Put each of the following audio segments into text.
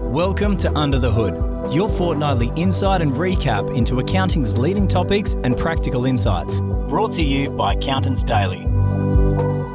Welcome to Under the Hood, your fortnightly insight and recap into accounting's leading topics and practical insights. Brought to you by Accountants Daily.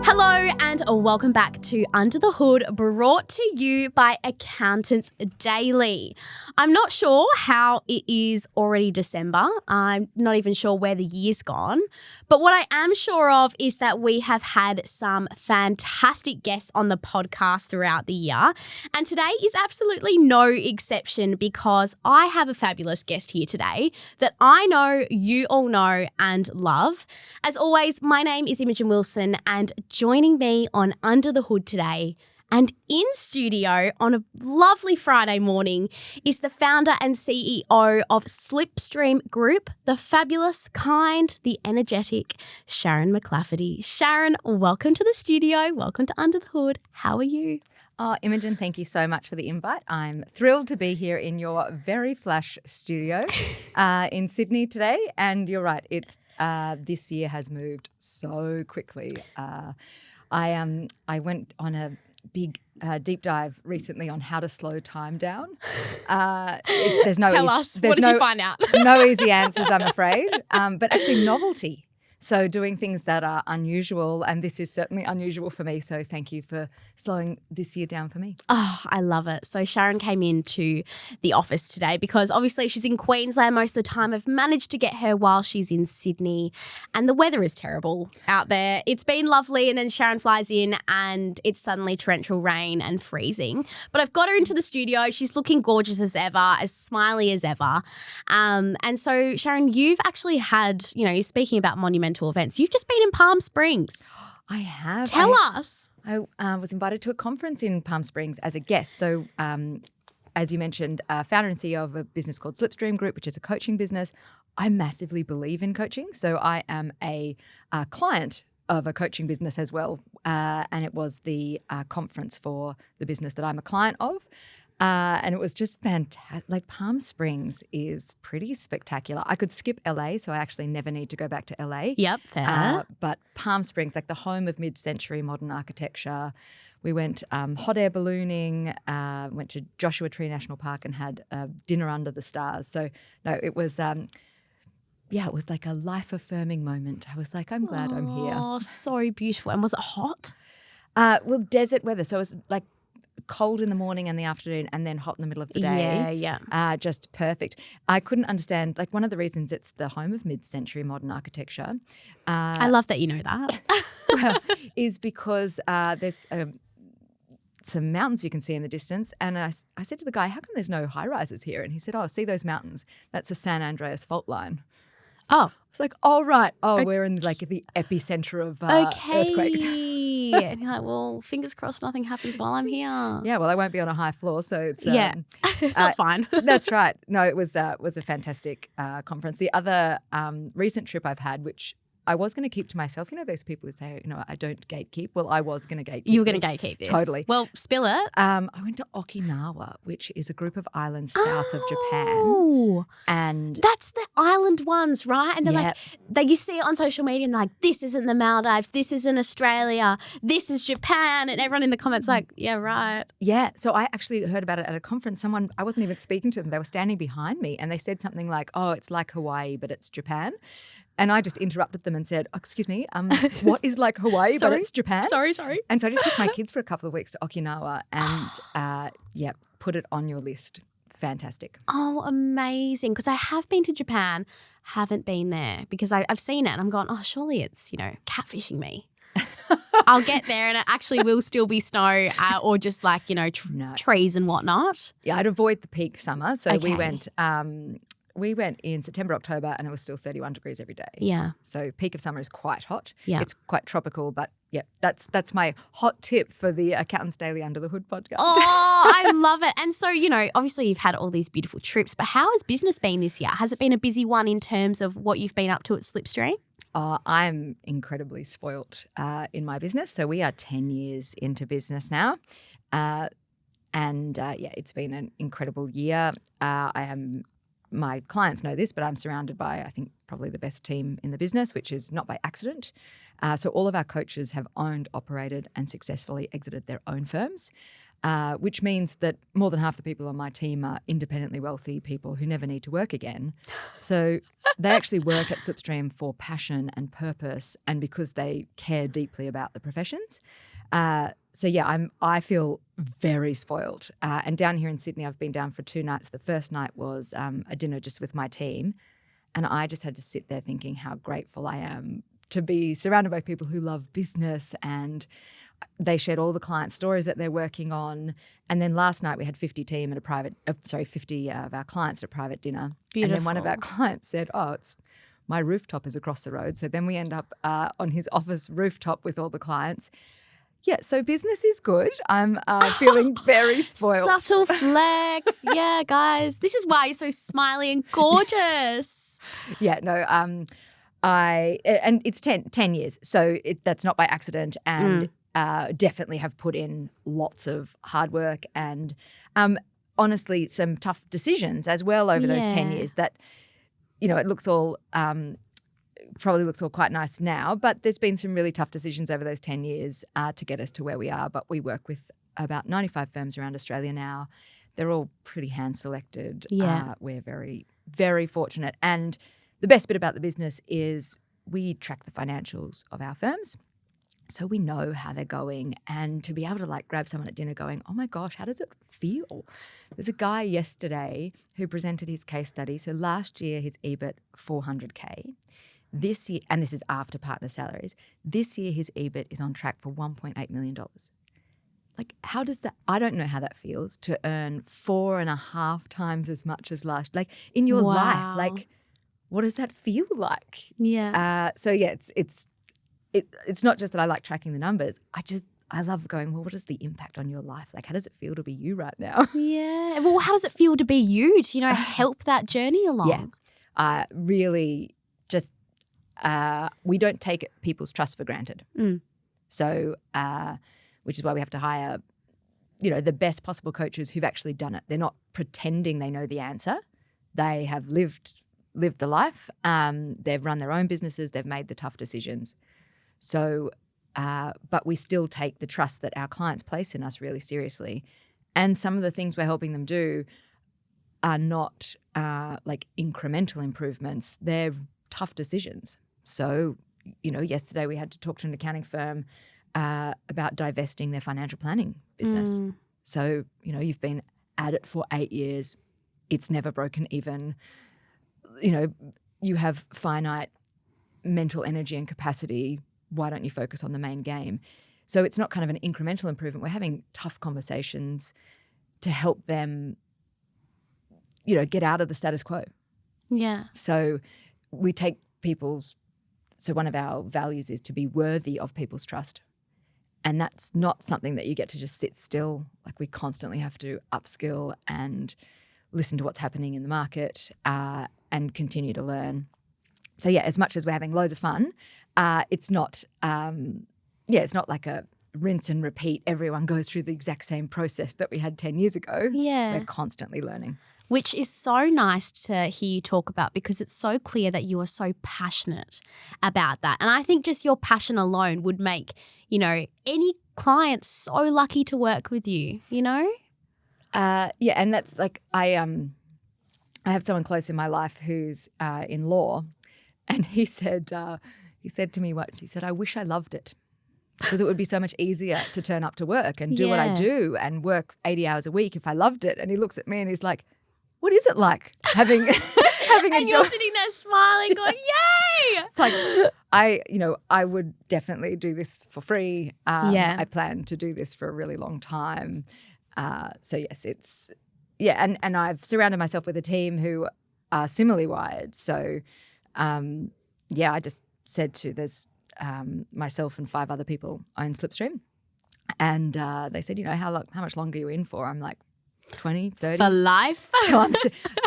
Hello and welcome back to Under the Hood, brought to you by Accountants Daily. I'm not sure how it is already December. I'm not even sure where the year's gone. But what I am sure of is that we have had some fantastic guests on the podcast throughout the year. And today is absolutely no exception because I have a fabulous guest here today that I know you all know and love. As always, my name is Imogen Wilson, and joining me on Under the Hood today and in studio on a lovely Friday morning is the founder and CEO of Slipstream Group, the fabulous, kind, the energetic Sharon McClafferty. Sharon, welcome to the studio. Welcome to Under the Hood. How are you? Oh, Imogen, thank you so much for the invite. I'm thrilled to be here in your very flash studio in Sydney today. And you're right, it's this year has moved so quickly. I went on a big deep dive recently on how to slow time down. There's no Tell us, what did you find out? No easy answers, I'm afraid, but actually novelty. So doing things that are unusual, and this is certainly unusual for me. So thank you for slowing this year down for me. Oh, I love it. So Sharon came into the office today because obviously she's in Queensland most of the time. I've managed to get her while she's in Sydney, and the weather is terrible out there. It's been lovely, and then Sharon flies in and it's suddenly torrential rain and freezing. But I've got her into the studio. She's looking gorgeous as ever, as smiley as ever. And so Sharon, you've actually had, you're speaking about monumental events. You've just been in Palm Springs. I have. Tell us. I was invited to a conference in Palm Springs as a guest. So as you mentioned, founder and CEO of a business called Slipstream Group, which is a coaching business. I massively believe in coaching. So I am a client of a coaching business as well. And it was the conference for the business that I'm a client of. And it was just fantastic. Like, Palm Springs is pretty spectacular. I could skip LA, so I actually never need to go back to LA. Yep, fair. But Palm Springs, like the home of mid-century modern architecture. We went hot air ballooning, went to Joshua Tree National Park and had dinner under the stars. So, no, it was... it was like a life-affirming moment. I was like, I'm glad I'm here. Oh, so beautiful. And was it hot? Well, desert weather. So it was like cold in the morning and the afternoon and then hot in the middle of the day. Yeah. Just perfect. I couldn't understand, like, one of the reasons it's the home of mid-century modern architecture. I love that you know that. Well, is because there's some mountains you can see in the distance. And I said to the guy, how come there's no high-rises here? And he said, see those mountains? That's the San Andreas fault line. Oh. It's like, right. We're in like the epicenter of earthquakes. And you're like, well, fingers crossed nothing happens while I'm here. Yeah, well, I won't be on a high floor, so it's so it's fine. That's right. No, it was a fantastic conference. The other recent trip I've had, which I was going to keep to myself. Those people who say, I don't gatekeep. Well, I was going to gatekeep. You were going to gatekeep this. Totally. Well, spill it. I went to Okinawa, which is a group of islands south of Japan. And that's the island ones, right? And they're like, you see it on social media and they're like, this isn't the Maldives, this isn't Australia, this is Japan. And everyone in the comments like, yeah, right. Yeah. So I actually heard about it at a conference. I wasn't even speaking to them. They were standing behind me and they said something like, it's like Hawaii, but it's Japan. And I just interrupted them and said, excuse me, what is like Hawaii, but it's Japan? Sorry. And so I just took my kids for a couple of weeks to Okinawa and, put it on your list. Fantastic. Oh, amazing. Because I have been to Japan, haven't been there because I've seen it and I'm going, surely it's, catfishing me. I'll get there and it actually will still be snow or just like, trees and whatnot. Yeah, I'd avoid the peak summer. So we went in September, October, and it was still 31 degrees every day. Yeah. So peak of summer is quite hot. Yeah. It's quite tropical, but that's my hot tip for the Accountants Daily Under the Hood podcast. Oh, I love it. And so, obviously you've had all these beautiful trips, but how has business been this year? Has it been a busy one in terms of what you've been up to at Slipstream? I'm incredibly spoilt in my business. So we are 10 years into business now. It's been an incredible year. My clients know this, but I'm surrounded by, I think, probably the best team in the business, which is not by accident. So all of our coaches have owned, operated and successfully exited their own firms. which means that more than half the people on my team are independently wealthy people who never need to work again. So they actually work at Slipstream for passion and purpose and because they care deeply about the professions. I feel very spoiled. And down here in Sydney, I've been down for 2 nights. The first night was a dinner just with my team. And I just had to sit there thinking how grateful I am to be surrounded by people who love business, and they shared all the client stories that they're working on. And then last night we had 50 of our clients at a private dinner. Beautiful. And then one of our clients said, it's my rooftop is across the road. So then we end up on his office rooftop with all the clients. Yeah, so business is good. I'm feeling very spoiled. Subtle flex. Yeah, guys. This is why you're so smiley and gorgeous. Yeah, no, and it's 10 years. So that's not by accident, and definitely have put in lots of hard work and honestly some tough decisions as well over those 10 years that, it looks all probably looks all quite nice now, but there's been some really tough decisions over those 10 years to get us to where we are. But we work with about 95 firms around Australia now. They're all pretty hand-selected. Yeah. We're very, very fortunate. And the best bit about the business is we track the financials of our firms. So we know how they're going, and to be able to grab someone at dinner going, oh my gosh, how does it feel? There's a guy yesterday who presented his case study. So last year his EBIT $400K. This year, and this is after partner salaries, this year his EBIT is on track for $1.8 million. How does that, I don't know how that feels to earn 4.5 times as much as last, in your life, what does that feel like? Yeah. It's not just that I like tracking the numbers. I love going, well, what is the impact on your life? How does it feel to be you right now? Yeah. Well, how does it feel to be you to, help that journey along? Yeah. Really just, we don't take people's trust for granted. So, which is why we have to hire, the best possible coaches who've actually done it. They're not pretending they know the answer. They have lived the life. They've run their own businesses. They've made the tough decisions. So, but we still take the trust that our clients place in us really seriously. And some of the things we're helping them do are not incremental improvements. They're tough decisions. So, yesterday we had to talk to an accounting firm about divesting their financial planning business. So, you've been at it for 8 years. It's never broken even. You have finite mental energy and capacity. Why don't you focus on the main game? So it's not kind of an incremental improvement. We're having tough conversations to help them, get out of the status quo. Yeah. So we take one of our values is to be worthy of people's trust. And that's not something that you get to just sit still. We constantly have to upskill and listen to what's happening in the market and continue to learn. So as much as we're having loads of fun, it's not it's not like a rinse and repeat. Everyone goes through the exact same process that we had 10 years ago. Yeah. We're constantly learning. Which is so nice to hear you talk about, because it's so clear that you are so passionate about that. And I think just your passion alone would make, any client so lucky to work with you, And that's I have someone close in my life who's in law, and he said to me, he said, I wish I loved it, because it would be so much easier to turn up to work and do what I do and work 80 hours a week if I loved it. And he looks at me and he's like, what is it like having having a job? And you're sitting there smiling going, yay! It's I would definitely do this for free. I plan to do this for a really long time. It's and I've surrounded myself with a team who are similarly wired. So I just said there's myself and 5 other people own Slipstream, and they said, how much longer are you in for? I'm like, 20, 30. For life?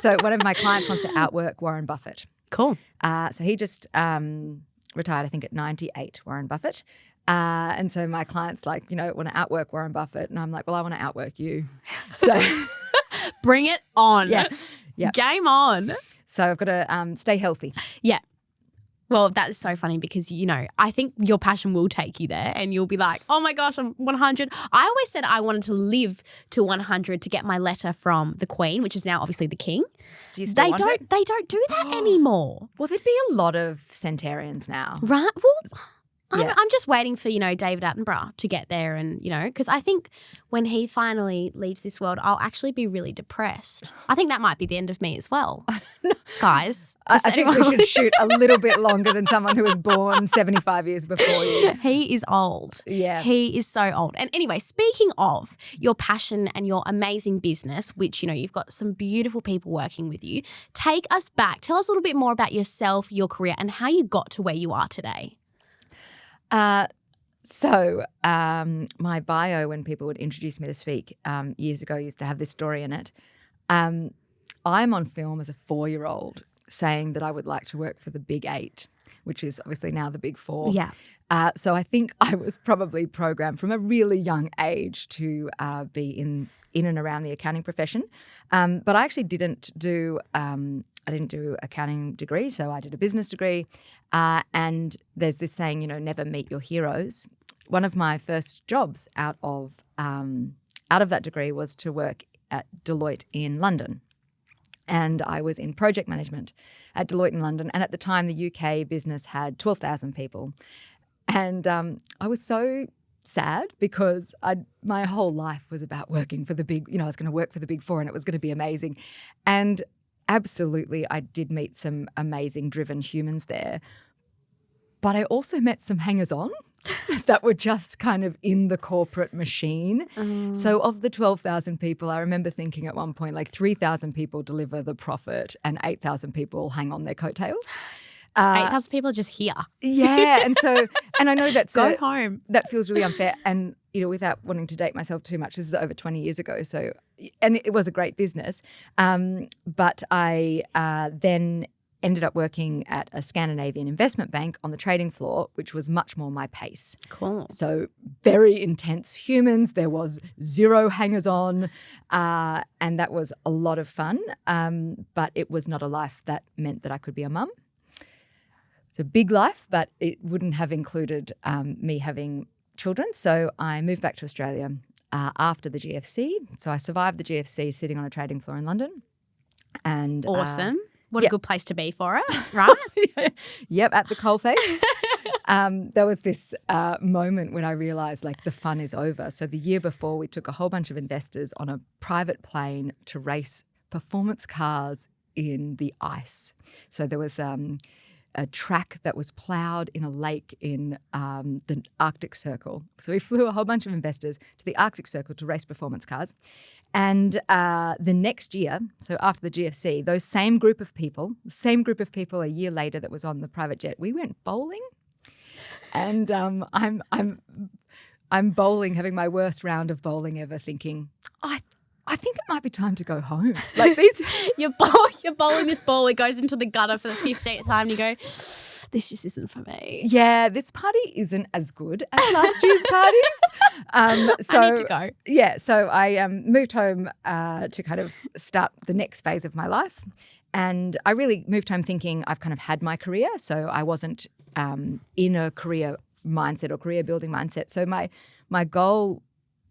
So one of my clients wants to outwork Warren Buffett. Cool. So he just retired, I think, at 98, Warren Buffett. And so my client's like, want to outwork Warren Buffett. And I'm like, well, I want to outwork you. So bring it on. Yeah. Game on. So I've got to stay healthy. Yeah. Well, that's so funny because, I think your passion will take you there and you'll be like, oh my gosh, I'm 100. I always said I wanted to live to 100 to get my letter from the Queen, which is now obviously the King. Do you still want it? They don't do that anymore. Well, there'd be a lot of centenarians now. Right? Well, Yeah. I'm just waiting for, David Attenborough to get there and, because I think when he finally leaves this world, I'll actually be really depressed. I think that might be the end of me as well. Guys. I think we should shoot a little bit longer than someone who was born 75 years before you. He is old. Yeah. He is so old. And anyway, speaking of your passion and your amazing business, which, you've got some beautiful people working with you, take us back. Tell us a little bit more about yourself, your career, and how you got to where you are today. My bio, when people would introduce me to speak years ago, used to have this story in it. I'm on film as a 4-year-old saying that I would like to work for the Big 8, which is obviously now the Big 4. Yeah. So I think I was probably programmed from a really young age to be in and around the accounting profession. But I actually didn't do accounting degree, so I did a business degree. And there's this saying, never meet your heroes. One of my first jobs out of that degree was to work at Deloitte in London. And I was in project management at Deloitte in London. And at the time, the UK business had 12,000 people. And I was so sad because my whole life was about working for the big, I was going to work for the Big 4 and it was going to be amazing. And absolutely, I did meet some amazing driven humans there. But I also met some hangers-on that were just kind of in the corporate machine. So of the 12,000 people, I remember thinking at one point, like 3,000 people deliver the profit and 8,000 people hang on their coattails. 8,000 people are just here. Yeah. And I know that's Go home. That feels really unfair. And, without wanting to date myself too much, this is over 20 years ago. So, and it was a great business. But I then ended up working at a Scandinavian investment bank on the trading floor, which was much more my pace. Cool. So very intense humans. There was zero hangers-on, and that was a lot of fun. But it was not a life that meant that I could be a mum. It's a big life, but it wouldn't have included me having children. So I moved back to Australia after the GFC. So I survived the GFC sitting on a trading floor in London. And awesome. What a good place to be for it, right? Yep, at the coalface. There was this moment when I realised the fun is over. So the year before, we took a whole bunch of investors on a private plane to race performance cars in the ice. So there was a track that was ploughed in a lake in the Arctic Circle. So we flew a whole bunch of investors to the Arctic Circle to race performance cars. And the next year, so after the GFC, the same group of people a year later that was on the private jet, we went bowling. And I'm bowling, having my worst round of bowling ever, thinking, I think it might be time to go home. You're bowling this ball, it goes into the gutter for the 15th time and you go, this just isn't for me. Yeah, this party isn't as good as last year's parties. So I need to go. Yeah, so I moved home to kind of start the next phase of my life. And I really moved home thinking I've kind of had my career. So I wasn't in a career mindset or career building mindset. So my goal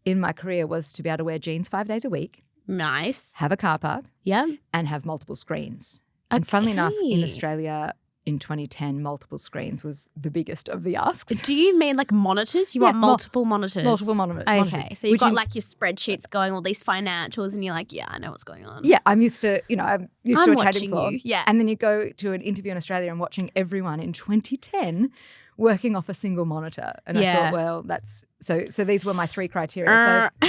in my career was to be able to wear jeans 5 days a week. Nice. Have a car park. Yeah. And have multiple screens. Okay. And funnily enough, in Australia in 2010, multiple screens was the biggest of the asks. Do you mean monitors? You want multiple monitors? Multiple monitors. Okay. So you've got your spreadsheets going, all these financials, and you're like, yeah, I know what's going on. Yeah, I'm used to, I'm used to a trading floor. Yeah. And then you go to an interview in Australia and watching everyone in 2010 working off a single monitor. And I thought, well, that's so these were my 3 criteria. So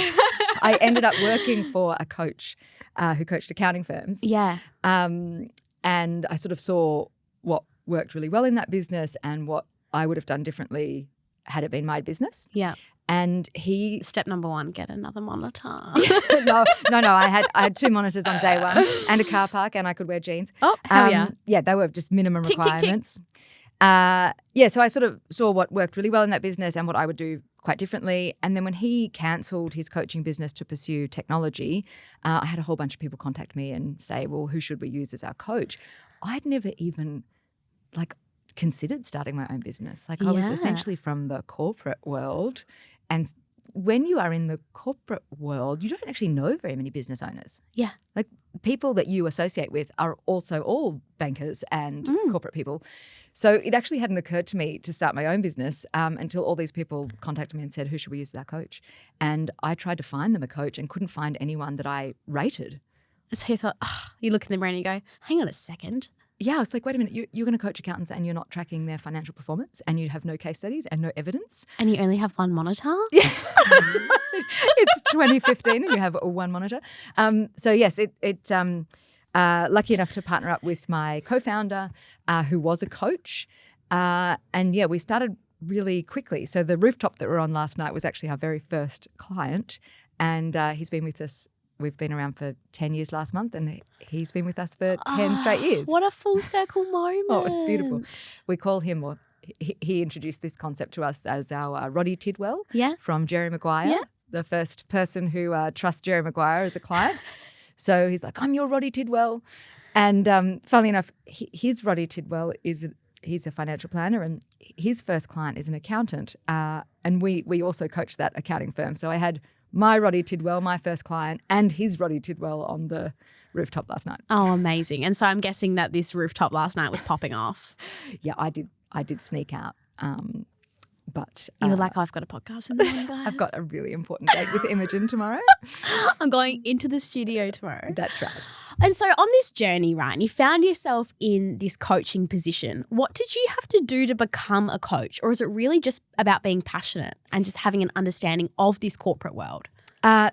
I ended up working for a coach who coached accounting firms. Yeah. And I sort of saw what worked really well in that business and what I would have done differently had it been my business. Yeah. And he... Step number 1, get another monitor. No. I had 2 monitors on day 1 and a car park, and I could wear jeans. Oh, hell yeah. Yeah, they were just minimum requirements. Tick. So I sort of saw what worked really well in that business and what I would do quite differently. And then when he cancelled his coaching business to pursue technology, I had a whole bunch of people contact me and say, well, who should we use as our coach? I'd never even considered starting my own business. Like I was essentially from the corporate world, and when you are in the corporate world, you don't actually know very many business owners. Yeah. Like people that you associate with are also all bankers and corporate people. So it actually hadn't occurred to me to start my own business until all these people contacted me and said, who should we use as our coach? And I tried to find them a coach and couldn't find anyone that I rated. So you thought, you look in the mirror and you go, hang on a second. Yeah, I was like, wait a minute, you're going to coach accountants and you're not tracking their financial performance and you have no case studies and no evidence. And you only have one monitor? Yeah. It's 2015 and you have one monitor. So yes, lucky enough to partner up with my co-founder who was a coach. And yeah, we started really quickly. So the rooftop that we were on last night was actually our very first client. And he's been with us. We've been around for 10 years last month and he's been with us for 10 straight years. What a full circle moment. Oh, it's beautiful. We call him, or he introduced this concept to us as our Roddy Tidwell from Jerry Maguire, the first person who trusts Jerry Maguire as a client. So he's like, I'm your Roddy Tidwell. And funnily enough, his Roddy Tidwell he's a financial planner and his first client is an accountant. And we also coach that accounting firm. So I had my Roddy Tidwell, my first client, and his Roddy Tidwell on the rooftop last night. Oh, amazing. And so I'm guessing that this rooftop last night was popping off. Yeah, I did sneak out. But you were like, I've got a podcast in the morning, guys. I've got a really important date with Imogen tomorrow. I'm going into the studio tomorrow. That's right. And so on this journey, Ryan, you found yourself in this coaching position. What did you have to do to become a coach? Or is it really just about being passionate and just having an understanding of this corporate world?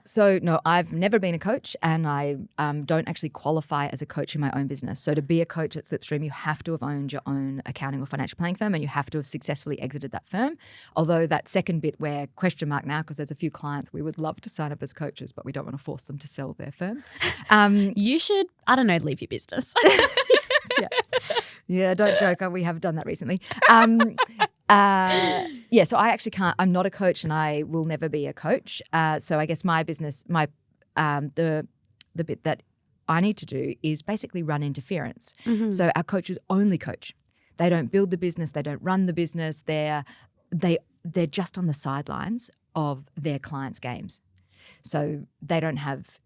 So no, I've never been a coach and I don't actually qualify as a coach in my own business. So to be a coach at Slipstream, you have to have owned your own accounting or financial planning firm and you have to have successfully exited that firm. Although that second bit where question mark now, because there's a few clients we would love to sign up as coaches, but we don't want to force them to sell their firms. You should, I don't know, leave your business. Yeah, don't joke. We have done that recently. So I actually can't. I'm not a coach, and I will never be a coach. So I guess my business, the bit that I need to do is basically run interference. Mm-hmm. So our coaches only coach. They don't build the business. They don't run the business. They're just on the sidelines of their clients' games. So they don't have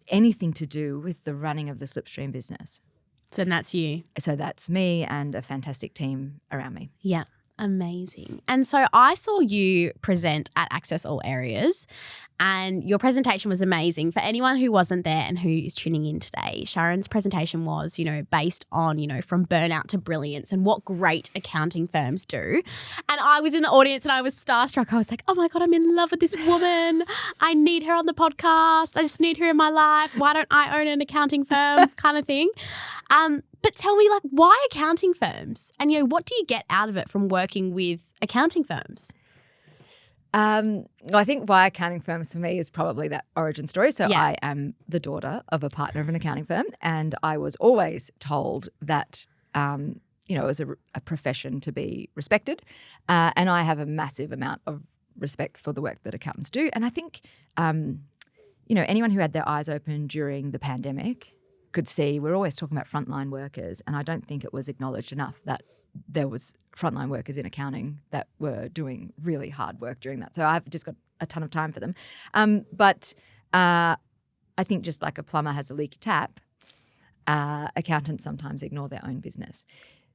anything to do with the running of the Slipstream business. So that's you. So that's me and a fantastic team around me. Yeah, amazing. And so I saw you present at Access All Areas and your presentation was amazing. For anyone who wasn't there and who is tuning in today, Sharon's presentation was, based on, from burnout to brilliance and what great accounting firms do. And I was in the audience and I was starstruck. I was like, oh my God, I'm in love with this woman. I need her on the podcast. I just need her in my life. Why don't I own an accounting firm kind of thing? But tell me, why accounting firms? And, what do you get out of it from working with accounting firms? I think why accounting firms for me is probably that origin story. So I am the daughter of a partner of an accounting firm and I was always told that, it was a profession to be respected. And I have a massive amount of respect for the work that accountants do. And I think, anyone who had their eyes open during the pandemic could see we're always talking about frontline workers, and I don't think it was acknowledged enough that there was frontline workers in accounting that were doing really hard work during that. So I've just got a ton of time for them. But I think just like a plumber has a leaky tap, accountants sometimes ignore their own business.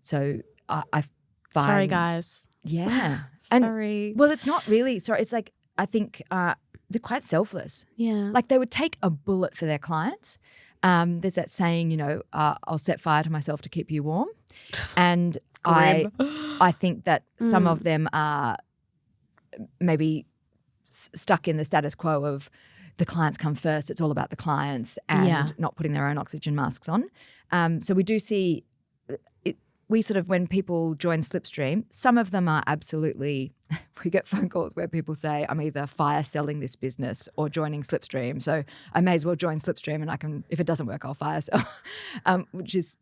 So I find... Sorry, guys. Yeah. Sorry. Well, it's not really. Sorry. It's like I think they're quite selfless. Yeah. Like they would take a bullet for their clients. There's that saying, I'll set fire to myself to keep you warm. And I think that some of them are maybe stuck in the status quo of the clients come first. It's all about the clients and not putting their own oxygen masks on. So we do see we sort of, when people join Slipstream, some of them are absolutely, we get phone calls where people say, I'm either fire selling this business or joining Slipstream. So I may as well join Slipstream and I can, if it doesn't work, I'll fire sell, which is,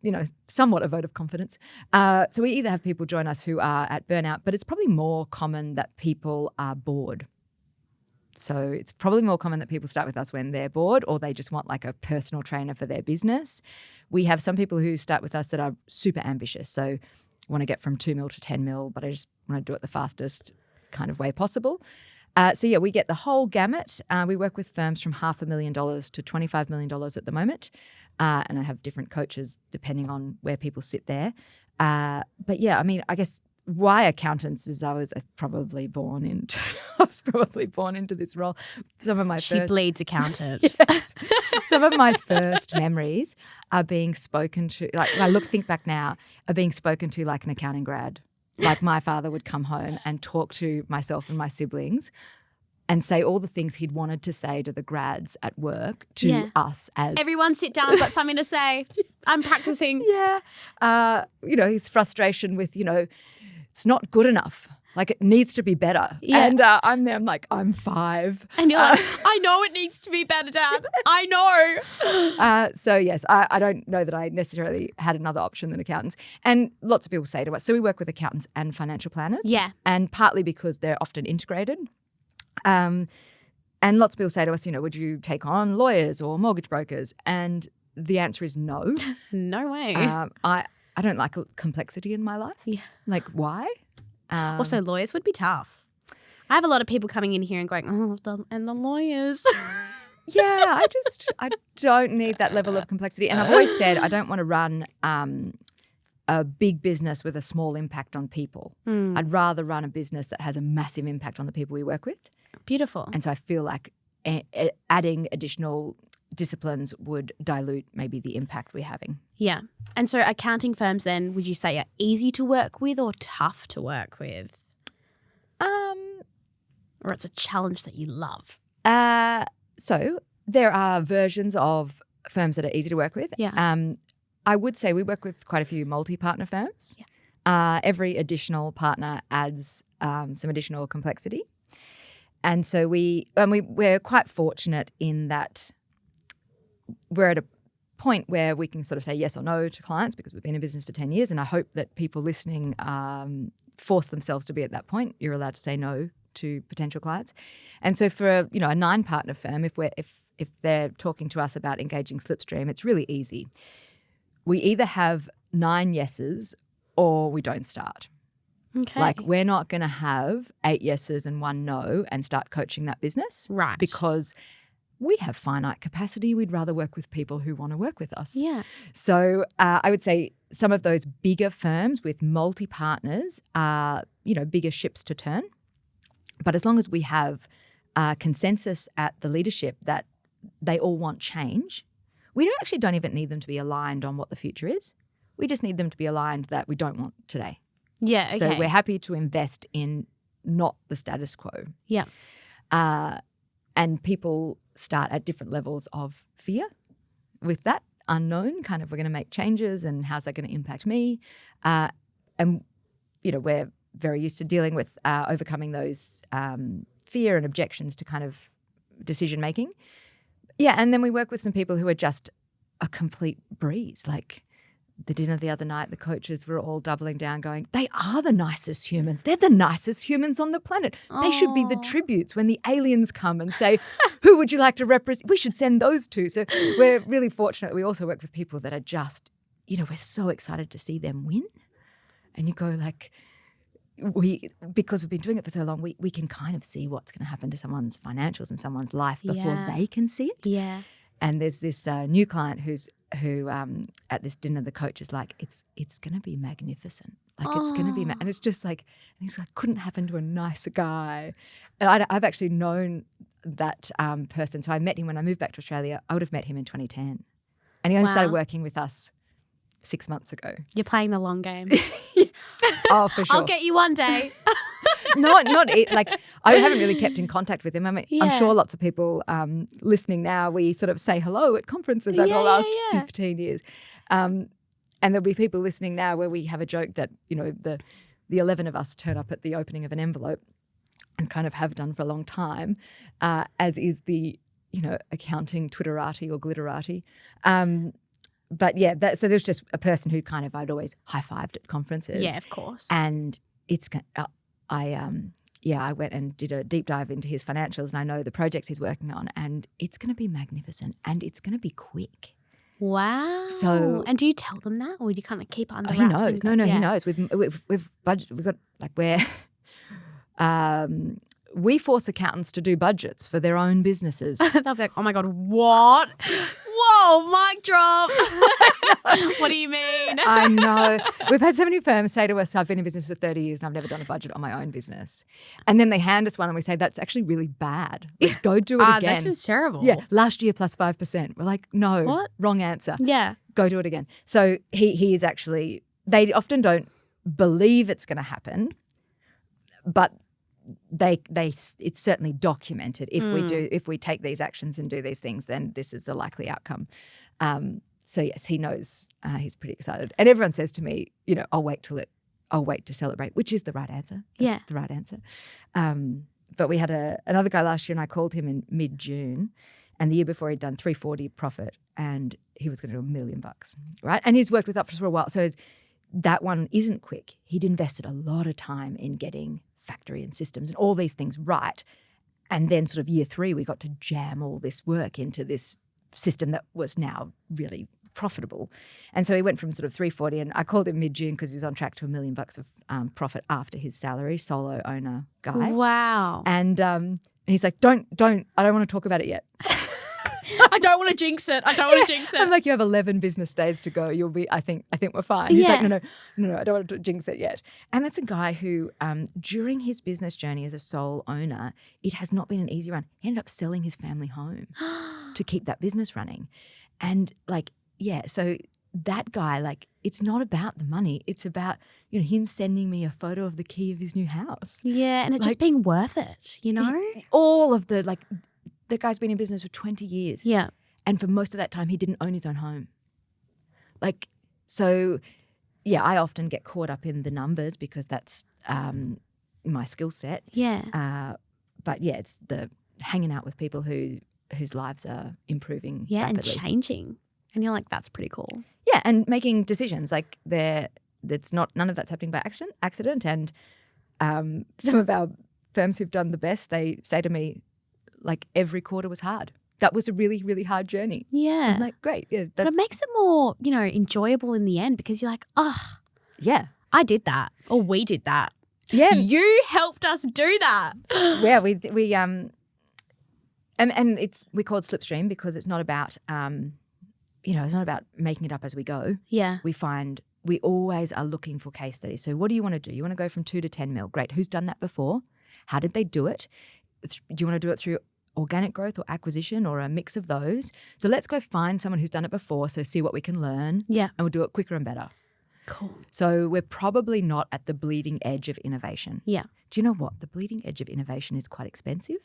somewhat a vote of confidence. So we either have people join us who are at burnout, but it's probably more common that people are bored. So it's probably more common that people start with us when they're bored or they just want like a personal trainer for their business. We have some people who start with us that are super ambitious. So want to get from 2 mil to 10 mil, but I just want to do it the fastest kind of way possible. We get the whole gamut. We work with firms from $500,000 to $25 million at the moment. And I have different coaches depending on where people sit there. I guess why accountants is I was probably born into this role. She bleeds accountant. Yes. Some of my first memories are being spoken to, like think back now, are being spoken to like an accounting grad. Like my father would come home and talk to myself and my siblings and say all the things he'd wanted to say to the grads at work to us as... Everyone sit down, I've got something to say. I'm practicing. Yeah. His frustration with, it's not good enough. Like it needs to be better. Yeah. And I'm there, I'm like, I'm 5. And you're like, I know it needs to be better, Dad. I know. Yes, I don't know that I necessarily had another option than accountants. And lots of people say to us, so we work with accountants and financial planners. Yeah. And partly because they're often integrated. And lots of people say to us, would you take on lawyers or mortgage brokers? And the answer is no. No way. I don't like complexity in my life. Yeah. Like, why? Also, lawyers would be tough. I have a lot of people coming in here and going, the lawyers. Yeah, I don't need that level of complexity. And I've always said I don't want to run a big business with a small impact on people. I'd rather run a business that has a massive impact on the people we work with. Beautiful. And so I feel like adding additional disciplines would dilute maybe the impact we're having. Yeah. And so accounting firms then, would you say are easy to work with or tough to work with? Or it's a challenge that you love? So there are versions of firms that are easy to work with. Yeah. I would say we work with quite a few multi-partner firms. Yeah. Every additional partner adds some additional complexity. And so we're quite fortunate in that we're at a point where we can sort of say yes or no to clients because we've been in business for 10 years, and I hope that people listening force themselves to be at that point. You're allowed to say no to potential clients. And so for a 9-partner firm, if they're talking to us about engaging Slipstream, it's really easy. We either have 9 yeses or we don't start. Okay. Like we're not going to have 8 yeses and 1 no and start coaching that business. Right. Because we have finite capacity. We'd rather work with people who want to work with us. Yeah. So I would say some of those bigger firms with multi-partners are, bigger ships to turn. But as long as we have consensus at the leadership that they all want change, we don't even need them to be aligned on what the future is. We just need them to be aligned that we don't want today. Yeah, okay. So we're happy to invest in not the status quo. Yeah. And people start at different levels of fear with that unknown, kind of we're going to make changes and how's that going to impact me? We're very used to dealing with overcoming those fear and objections to kind of decision making. Yeah, and then we work with some people who are just a complete breeze. Like the dinner the other night, the coaches were all doubling down going, they are the nicest humans. They're the nicest humans on the planet. They should be the tributes when the aliens come and say, who would you like to represent? We should send those to. So we're really fortunate. We also work with people that are just, we're so excited to see them win. And you go like, because we've been doing it for so long, we can kind of see what's going to happen to someone's financials and someone's life before they can see it. Yeah. And there's this new client who at this dinner, the coach is like, it's going to be magnificent. Like it's going to be, and it's just like, and he's like, couldn't happen to a nicer guy. And I've actually known that person. So I met him when I moved back to Australia. I would have met him in 2010. And he only started working with us 6 months ago. You're playing the long game. Oh, for sure. I'll get you one day. Like I haven't really kept in contact with him. I mean, I'm sure lots of people listening now, we sort of say hello at conferences over the last 15 years. And there'll be people listening now where we have a joke that, the 11 of us turn up at the opening of an envelope and kind of have done for a long time, as is the, accounting Twitterati or glitterati. But yeah, so there's just a person who kind of I'd always high-fived at conferences. Yeah, of course. And it's I went and did a deep dive into his financials, and I know the projects he's working on, and it's going to be magnificent, and it's going to be quick. Wow. So- and do you tell them that, or do you kind of keep it under Oh, wraps? he knows. and No, yeah. he knows. We've budget. We've got like where we force accountants to do budgets for their own businesses. They'll be like, oh my God, what? Whoa, mic drop. What do you mean? I know. We've had so many firms say to us, I've been in business for 30 years and I've never done a budget on my own business. And then they hand us one and we say, that's actually really bad. Like, go do it again. This is terrible. Yeah, last year plus 5%. We're like, no, What? wrong answer. Yeah. Go do it again. So he is actually, they often don't believe it's going to happen, but it's certainly documented. If we take these actions and do these things, then this is the likely outcome. So yes, he knows. He's pretty excited, and everyone says to me, I'll wait to celebrate, which is the right answer. That's the right answer. But we had another guy last year, and I called him in mid-June, and the year before he'd done 340 profit, and he was going to do $1 million, right? And he's worked with us for a while, so that one isn't quick. He'd invested a lot of time in getting factory and systems and all these things right. And then sort of year 3, we got to jam all this work into this system that was now really profitable. And so he went from sort of 340, and I called him mid-June because he was on track to $1 million of profit after his salary, solo owner guy. Wow. And he's like, don't, I don't want to talk about it yet. I don't want to jinx it. I'm like, you have 11 business days to go. You'll be, I think we're fine. He's like, no, I don't want to jinx it yet. And that's a guy who, during his business journey as a sole owner, it has not been an easy run. He ended up selling his family home to keep that business running. And so that guy, it's not about the money. It's about, him sending me a photo of the key of his new house. Yeah, and it just being worth it, All of the, the guy's been in business for 20 years. Yeah. And for most of that time, he didn't own his own home. I often get caught up in the numbers because that's my skill set. Yeah. It's the hanging out with people whose lives are improving rapidly. And changing. And you're like, that's pretty cool. Yeah, and making decisions. None of that's happening by accident. And some of our firms who've done the best, they say to me, every quarter was hard. That was a really, really hard journey. Yeah. I'm like, great. Yeah, but it makes it more, enjoyable in the end because you're like, yeah, I did that, or we did that. Yeah. You helped us do that. Yeah, we we call it Slipstream because it's not about it's not about making it up as we go. Yeah. We always are looking for case studies. So what do you want to do? You want to go from 2 to 10 mil. Great. Who's done that before? How did they do it? Do you want to do it through organic growth or acquisition or a mix of those? So let's go find someone who's done it before, so see what we can learn. Yeah. And we'll do it quicker and better. Cool. So we're probably not at the bleeding edge of innovation. Yeah. Do you know what? The bleeding edge of innovation is quite expensive.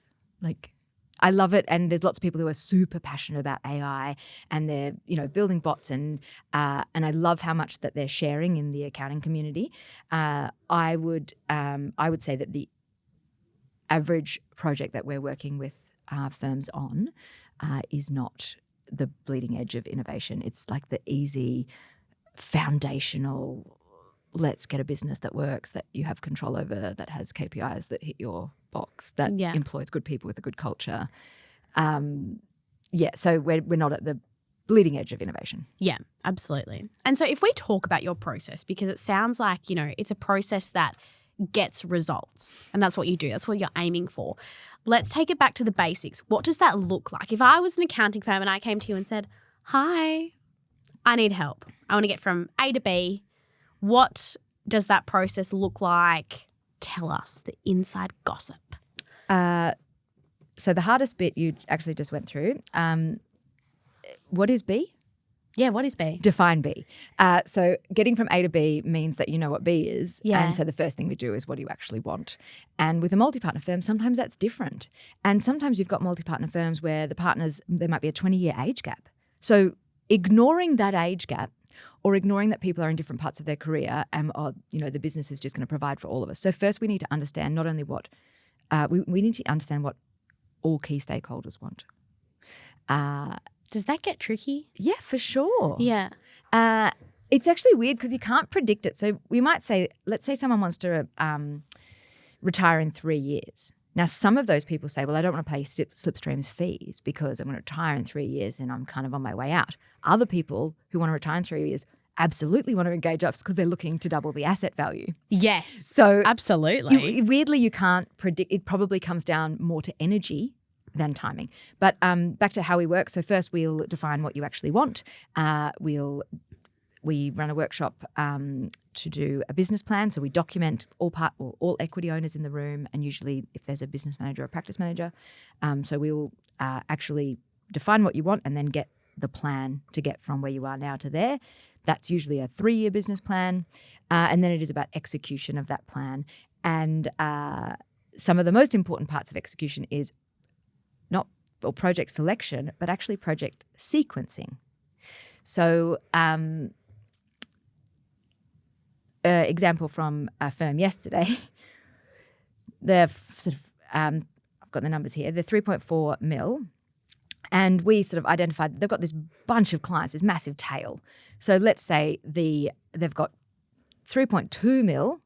I love it, and there's lots of people who are super passionate about AI, and they're building bots, and I love how much that they're sharing in the accounting community. I would say that the average project that we're working with firms on is not the bleeding edge of innovation. It's the easy, foundational, let's get a business that works, that you have control over, that has KPIs that hit your box, that employs good people with a good culture. So we're not at the bleeding edge of innovation. Yeah, absolutely. And so if we talk about your process, because it sounds like, it's a process that gets results, and that's what you do. That's what you're aiming for. Let's take it back to the basics. What does that look like? If I was an accounting firm and I came to you and said, hi, I need help. I want to get from A to B. What does that process look like? Tell us the inside gossip. So the hardest bit you actually just went through. What is B? Yeah, what is B? Define B. So getting from A to B means that you know what B is. Yeah. And so the first thing we do is what do you actually want? And with a multi-partner firm, sometimes that's different. And sometimes you've got multi-partner firms where the partners, there might be a 20-year age gap. So ignoring that age gap or ignoring that people are in different parts of their career and the business is just going to provide for all of us. So first we need to understand not only what, we need to understand what all key stakeholders want. Does that get tricky? Yeah, for sure. Yeah. It's actually weird because you can't predict it. So we might say, let's say someone wants to retire in 3 years. Now, some of those people say, well, I don't want to pay Slipstream's fees because I'm going to retire in 3 years and I'm kind of on my way out. Other people who want to retire in 3 years absolutely want to engage us because they're looking to double the asset value. Yes. So absolutely. Weirdly, you can't predict. It probably comes down more to energy than timing. But back to how we work. So first we'll define what you actually want. We run a workshop to do a business plan. So we document all equity owners in the room, and usually if there's a business manager or a practice manager. So we'll actually define what you want and then get the plan to get from where you are now to there. That's usually a 3-year business plan. And then it is about execution of that plan. And some of the most important parts of execution is not project selection, but actually project sequencing. So example from a firm yesterday, they're sort of, I've got the numbers here, they're 3.4 mil. And we sort of identified that they've got this bunch of clients, this massive tail. So let's say they've got 3.2 mil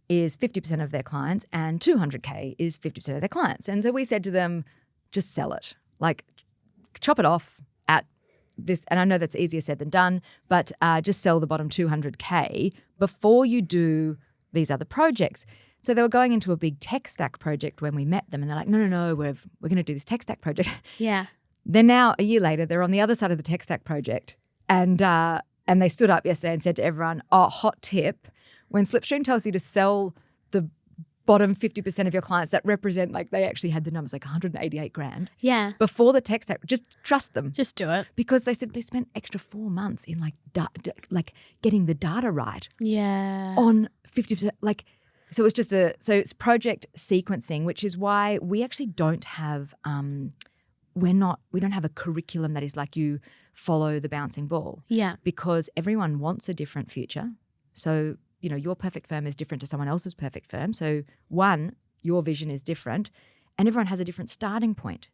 is 50% of their clients and 200K is 50% of their clients. And so we said to them, just sell it. Like, chop it off at this. And I know that's easier said than done, but just sell the bottom 200K before you do these other projects. So they were going into a big tech stack project when we met them, and they're like, no, we're going to do this tech stack project. Yeah. Then now, a year later, they're on the other side of the tech stack project, and they stood up yesterday and said to everyone, hot tip, when Slipstream tells you to sell the bottom 50% of your clients that represent, like, they actually had the numbers like 188 grand. Yeah. Before the tech stack, just trust them. Just do it. Because they said they spent extra 4 months in like getting the data right. Yeah. On 50%. So it's just so it's project sequencing, which is why we actually don't have, we don't have a curriculum that is like you follow the bouncing ball. Yeah. Because everyone wants a different future. So, your perfect firm is different to someone else's perfect firm. So one, your vision is different and everyone has a different starting point.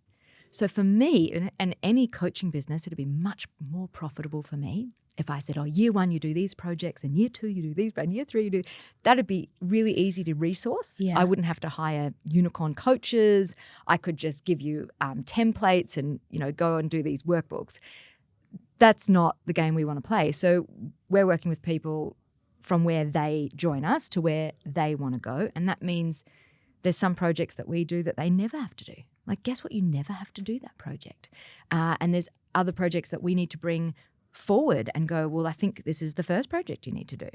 So for me and any coaching business, it'd be much more profitable for me if I said, year 1, you do these projects, and year 2, you do these, and year 3, you do. That'd be really easy to resource. Yeah. I wouldn't have to hire unicorn coaches. I could just give you templates and, go and do these workbooks. That's not the game we want to play. So we're working with people from where they join us to where they want to go. And that means there's some projects that we do that they never have to do. Like, guess what? You never have to do that project. And there's other projects that we need to bring forward and go, well, I think this is the first project you need to do.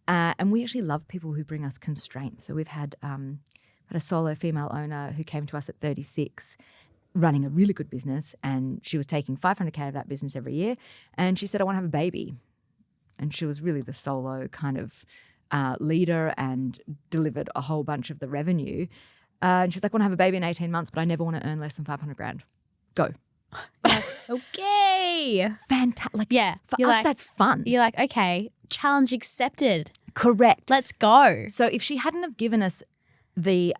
And we actually love people who bring us constraints. So we've had a solo female owner who came to us at 36, running a really good business, and she was taking 500K of that business every year. And she said, I want to have a baby. And she was really the solo kind of leader and delivered a whole bunch of the revenue. And she's like, I want to have a baby in 18 months, but I never want to earn less than 500 grand. Go. Okay. Fantastic. Yeah. For us, that's fun. You're like, okay, challenge accepted. Correct. Let's go. So if she hadn't have given us the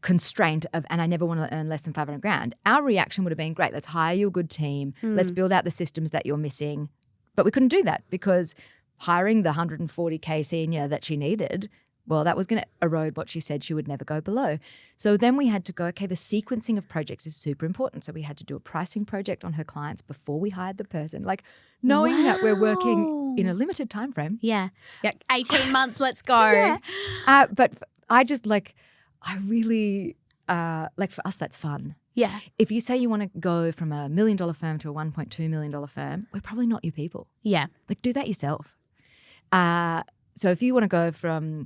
constraint of, and I never want to earn less than 500 grand, our reaction would have been, great, let's hire you a good team. Let's build out the systems that you're missing. But we couldn't do that because hiring the 140K senior that she needed, well, that was going to erode what she said she would never go below. So then we had to go, okay, the sequencing of projects is super important. So we had to do a pricing project on her clients before we hired the person, like knowing that we're working in a limited time frame. Yeah. 18 months, let's go. Yeah. But I just I really, for us, that's fun. Yeah. If you say you want to go from $1 million firm to a $1.2 million firm, we're probably not your people. Yeah. Do that yourself. So if you want to go from,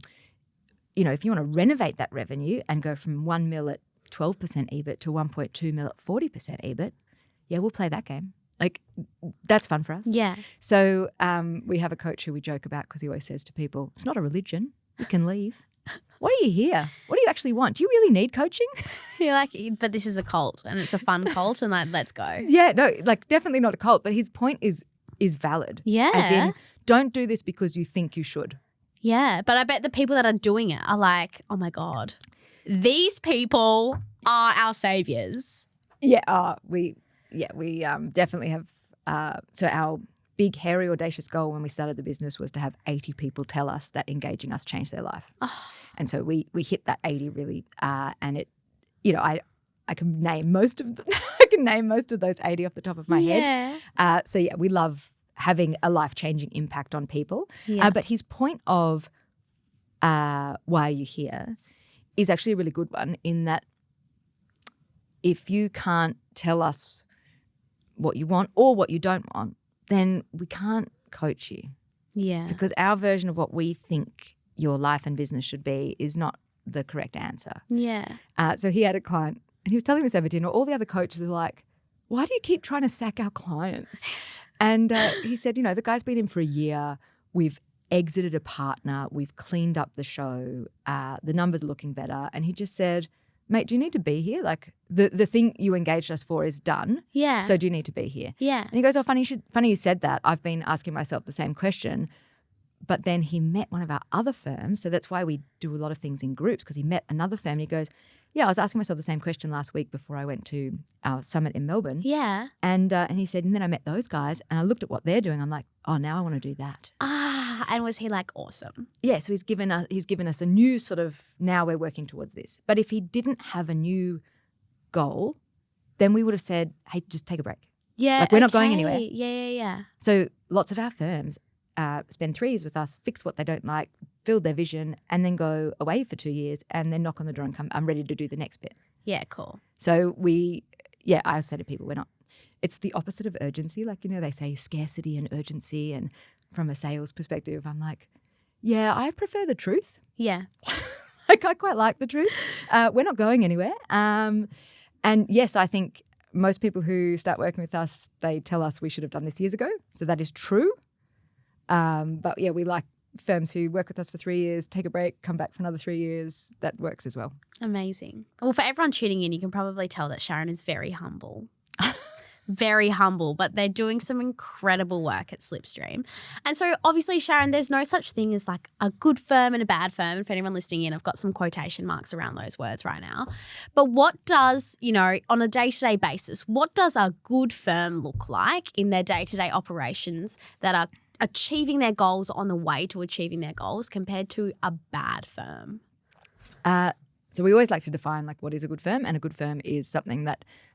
if you want to renovate that revenue and go from 1 mil at 12% EBIT to 1.2 mil at 40% EBIT, yeah, we'll play that game. That's fun for us. Yeah. So we have a coach who we joke about because he always says to people, it's not a religion. You can leave. What are you here? What do you actually want? Do you really need coaching? You're like, but this is a cult and it's a fun cult and let's go. Yeah, no, definitely not a cult, but his point is valid. Yeah. As in, don't do this because you think you should. Yeah, but I bet the people that are doing it are like, oh my God, these people are our saviors. Yeah, we definitely have. So our big, hairy, audacious goal when we started the business was to have 80 people tell us that engaging us changed their life. Oh. And so we hit that 80 really, and it, I can name most of those 80 off the top of my head. So we love having a life-changing impact on people. Yeah. But his point of why are you here is actually a really good one, in that if you can't tell us what you want or what you don't want, then we can't coach you. Yeah. Because our version of what we think your life and business should be is not the correct answer. Yeah. So he had a client, and he was telling this over dinner. All the other coaches are like, why do you keep trying to sack our clients? And he said, the guy's been in for a year. We've exited a partner. We've cleaned up the show. The numbers are looking better. And he just said, mate, do you need to be here? Like the thing you engaged us for is done. Yeah. So do you need to be here? Yeah. And he goes, oh, funny you said that. I've been asking myself the same question. But then he met one of our other firms. So that's why we do a lot of things in groups, because he met another firm and he goes, yeah, I was asking myself the same question last week before I went to our summit in Melbourne. Yeah. And he said, and then I met those guys and I looked at what they're doing. I'm like, oh, now I want to do that. And was he like, awesome? Yeah. So he's given us a new sort of, now we're working towards this. But if he didn't have a new goal, then we would have said, hey, just take a break. Yeah. Like we're not going anywhere. Yeah. So lots of our firms spend 3 years with us, fix what they don't like, build their vision, and then go away for 2 years and then knock on the door and come, I'm ready to do the next bit. Yeah, cool. So I say to people, it's the opposite of urgency. Like, they say scarcity and urgency. And from a sales perspective, I'm like, yeah, I prefer the truth. Yeah. Like, I quite like the truth. We're not going anywhere. And yes, I think most people who start working with us, they tell us we should have done this years ago. So that is true. But yeah, we like firms who work with us for 3 years, take a break, come back for another 3 years. That works as well. Amazing. Well, for everyone tuning in, you can probably tell that Sharon is very humble. Very humble, but they're doing some incredible work at Slipstream. And so obviously, Sharon, there's no such thing as like a good firm and a bad firm. And for anyone listening in, I've got some quotation marks around those words right now. But what does, on a day-to-day basis, what does a good firm look like in their day-to-day operations that are achieving their goals, on the way to achieving their goals, compared to a bad firm? So we always like to define like what is a good firm, and a good firm is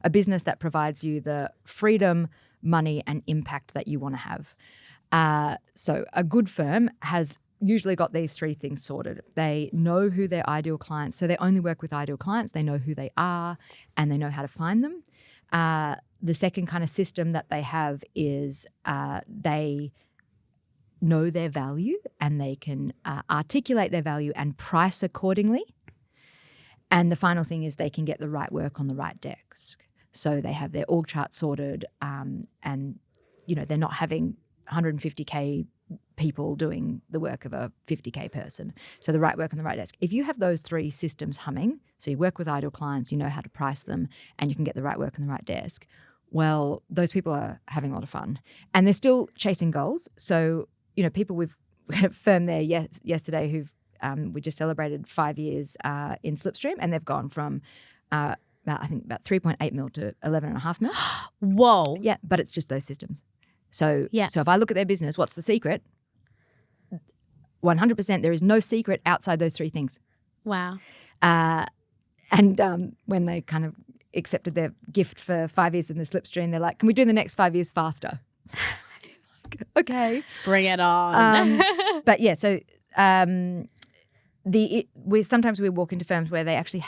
a business that provides you the freedom, money, and impact that you want to have. So a good firm has usually got these 3 things sorted. They know who their ideal clients, so they only work with ideal clients. They know who they are and they know how to find them. The second kind of system that they have is they know their value and they can articulate their value and price accordingly. And the final thing is they can get the right work on the right desk. So they have their org chart sorted, and they're not having 150K people doing the work of a 50K person. So the right work on the right desk. If you have those 3 systems humming, so you work with ideal clients, you know how to price them, and you can get the right work on the right desk, well, those people are having a lot of fun. And they're still chasing goals. So, people we had a firm there yesterday who've we just celebrated 5 years in Slipstream, and they've gone from about 3.8 mil to 11.5 mil. Whoa. Yeah, but it's just those systems. So if I look at their business, what's the secret? 100%, there is no secret outside those 3 things. Wow. And when they kind of accepted their gift for 5 years in the Slipstream, they're like, can we do the next 5 years faster? Okay. Bring it on. But yeah, so sometimes we walk into firms where they actually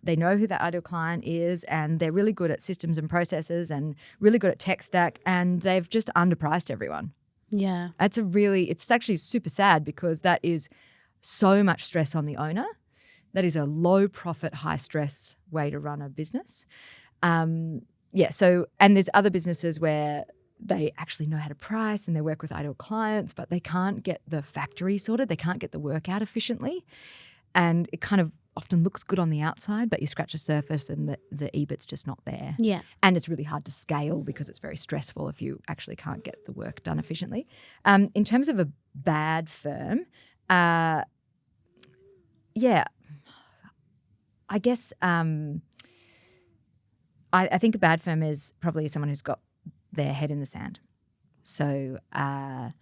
they know who their ideal client is, and they're really good at systems and processes and really good at tech stack, and they've just underpriced everyone. Yeah. It's actually super sad, because that is so much stress on the owner. That is a low profit, high stress way to run a business. And there's other businesses where they actually know how to price and they work with ideal clients, but they can't get the factory sorted. They can't get the work out efficiently. And it kind of often looks good on the outside, but you scratch the surface and the EBIT's just not there. Yeah. And it's really hard to scale because it's very stressful if you actually can't get the work done efficiently. In terms of a bad firm, I guess I think a bad firm is probably someone who's got their head in the sand. So I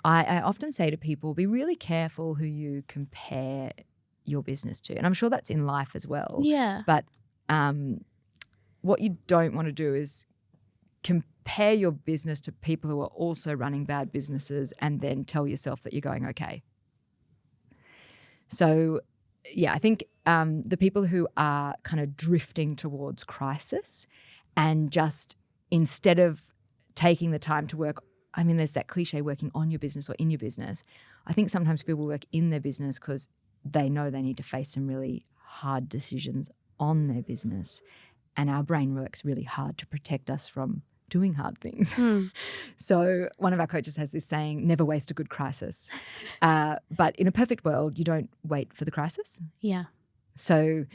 often say to people, be really careful who you compare your business to. And I'm sure that's in life as well. Yeah. But what you don't want to do is compare your business to people who are also running bad businesses and then tell yourself that you're going okay. So, yeah, I think the people who are kind of drifting towards crisis and just instead of taking the time to work, I mean, there's that cliche working on your business or in your business. I think sometimes people work in their business because they know they need to face some really hard decisions on their business. And our brain works really hard to protect us from doing hard things. So one of our coaches has this saying, never waste a good crisis. But in a perfect world, you don't wait for the crisis. Yeah. So,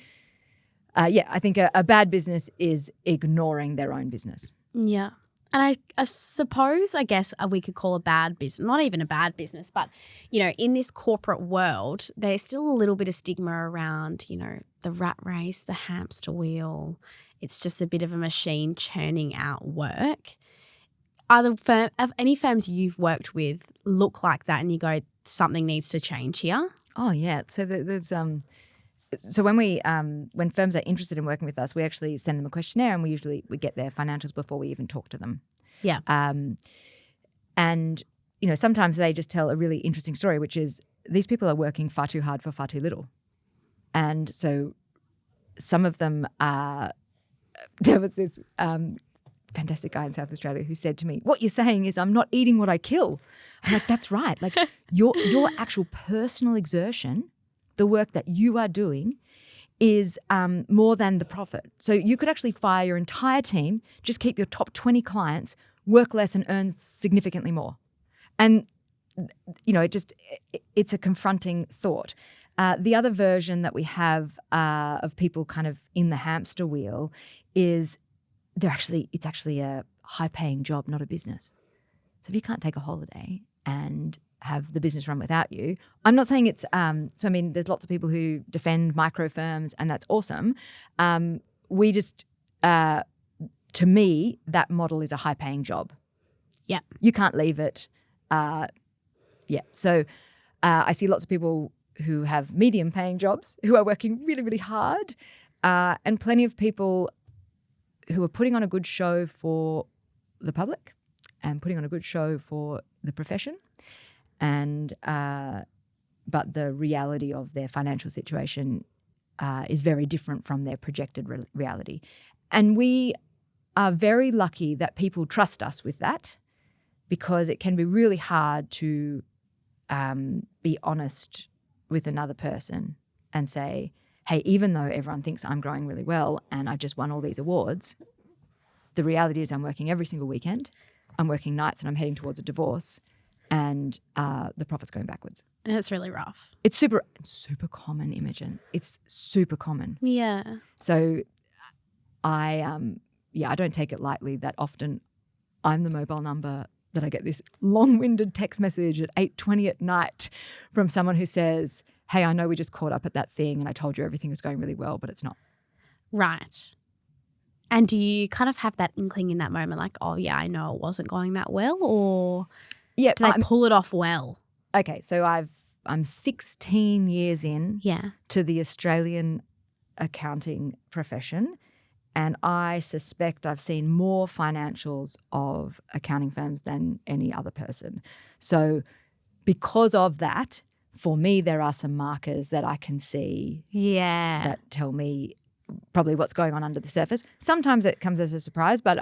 I think a bad business is ignoring their own business. Yeah. And I suppose, I guess we could call a bad business, not even a bad business, but, you know, in this corporate world, there's still a little bit of stigma around, you know, the rat race, the hamster wheel. It's just a bit of a machine churning out work. Are any firms you've worked with look like that and you go, something needs to change here? Oh, yeah. So there's so when firms are interested in working with us, we actually send them a questionnaire and we get their financials before we even talk to them. Yeah. And, you know, sometimes they just tell a really interesting story, which is these people are working far too hard for far too little. And so some of them there was this fantastic guy in South Australia who said to me, what you're saying is I'm not eating what I kill. I'm like, that's right. Like your actual personal exertion, the work that you are doing is more than the profit. So you could actually fire your entire team, just keep your top 20 clients, work less and earn significantly more. And, you know, it's a confronting thought. The other version that we have of people kind of in the hamster wheel is it's actually a high-paying job, not a business. So if you can't take a holiday and have the business run without you, I'm not saying it's so I mean there's lots of people who defend micro firms and that's awesome. We just to me that model is a high-paying job. Yeah. You can't leave it. So I see lots of people who have medium-paying jobs who are working really, really hard, and plenty of people who are putting on a good show for the public and putting on a good show for the profession. And but the reality of their financial situation is very different from their projected reality. And we are very lucky that people trust us with that, because it can be really hard to be honest with another person and say, hey, even though everyone thinks I'm growing really well and I've just won all these awards, the reality is I'm working every single weekend, I'm working nights and I'm heading towards a divorce, and the profit's going backwards. And it's really rough. It's super common, Imogen. It's super common. Yeah. So I don't take it lightly that often I'm the mobile number that I get this long-winded text message at 8:20 at night from someone who says, hey, I know we just caught up at that thing and I told you everything was going really well, but it's not. Right. And do you kind of have that inkling in that moment, like, oh, yeah, I know it wasn't going that well, or do they pull it off well? Okay, so I'm 16 years in to the Australian accounting profession, and I suspect I've seen more financials of accounting firms than any other person. So because of that, for me, there are some markers that I can see that tell me probably what's going on under the surface. Sometimes it comes as a surprise, but